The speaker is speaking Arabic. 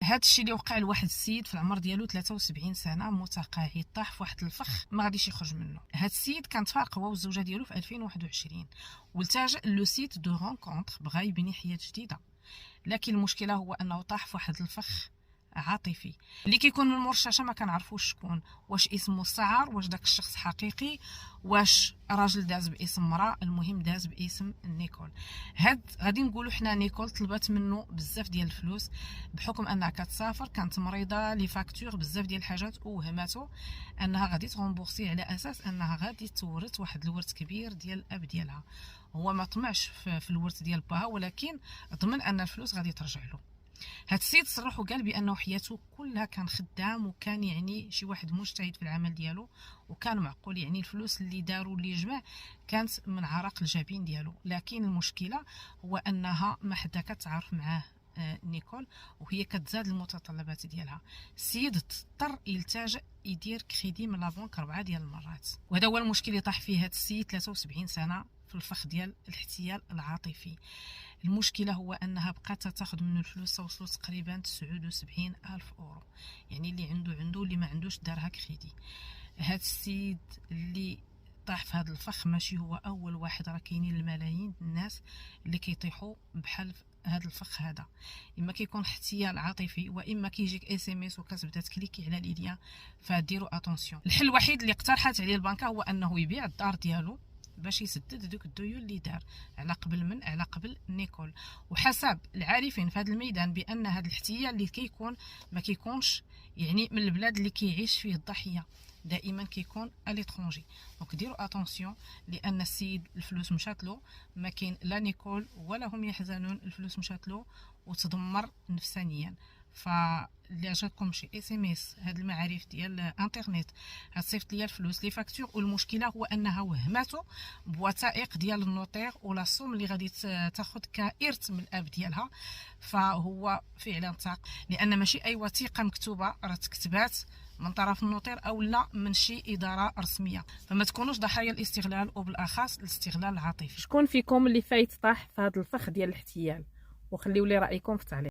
هذا الشيء اللي وقع لواحد السيد في العمر ديالو 73 سنه، متقاعد، طاح في واحد الفخ ما غاديش يخرج منه. هذا السيد كان تفارق هو والزوجه ديالو في 2021 والتجأ لو سيت دو رونكونتر، بغى يبني حياه جديده. لكن المشكله هو انه طاح في واحد الفخ عاطفي اللي كيكون من مور الشاشه ما كنعرفوش شكون، واش اسم مستعار، واش داك الشخص حقيقي، واش راجل داز باسم امراه، المهم داز باسم نيكول. غادي نقولوا حنا نيكول طلبات منه بزاف ديال الفلوس بحكم انها كتسافر، كانت مريضه، لي فاكتور بزاف ديال الحاجات، وهماتو انها غادي تغومبورسي على اساس انها غادي تورث واحد الورث كبير ديال الاب ديالها. هو ما طمعش في الورث ديال باها، ولكن ضمن ان الفلوس غادي ترجع له. هاد السيد صرح وقال بانه حياته كلها كان خدام، وكان يعني شي واحد مجتهد في العمل ديالو، وكان معقول يعني الفلوس اللي داروا اللي جمع كانت من عرق الجبين ديالو. لكن المشكله هو انها ما حدا كتعرف معاه نيكول، وهي كتزاد المتطلبات ديالها. السيد اضطر يلتجئ يدير كريدي من لابونك 4 ديال المرات، وهذا هو المشكل اللي طاح فيه هذا السيد 73 سنه في الفخ ديال الاحتيال العاطفي. المشكله هو انها بقات تاخذ منه الفلوس توصلوا تقريبا 79 الف اورو، يعني اللي عنده اللي ما عندوش دارها كريدي. هذا السيد اللي طاح في هذا الفخ ماشي هو اول واحد، راه كاينين الملايين الناس اللي كيطيحوا بحال هذا الفخ هذا. اما كيكون احتيال عاطفي، واما كيجيك اس ام اس وكتبدا تكليكي على ليليا. فديروا اتونسيون. الحل الوحيد اللي اقترحت عليه البنكه هو انه يبيع الدار ديالو باش يسدد دوك الديون اللي دار على قبل نيكول. وحسب العارفين في هذا الميدان بان هذا الاحتيال اللي كيكون ما كيكونش يعني من البلاد اللي كيعيش فيه الضحيه، دائما كيكون اليترونجي. دونك ديروا اتونسيون، لان السيد الفلوس مشات له، ما كاين لا نيكول ولا هم يحزنون، الفلوس مشات له وتدمر نفسانيا. فاللي عجبكم شي اس ام اس، هاد المعارف ديال الانترنت، غتصيفط ليا الفلوس لي فاكتور. والمشكله هو انها وهماتو بوثائق ديال النوتير ولا الصوم اللي غادي تاخذ كارث من الاب ديالها. فهو فعلا تاق، لان ماشي اي وثيقه مكتوبه راه تكتبات من طرف النوتير او لا من شي اداره رسميه. فما تكونوش ضحايا الاستغلال، وبالاخص الاستغلال العاطفي. شكون فيكم اللي فايت طاح في هذا الفخ ديال الاحتيال؟ وخليوا لي رايكم في التعليق.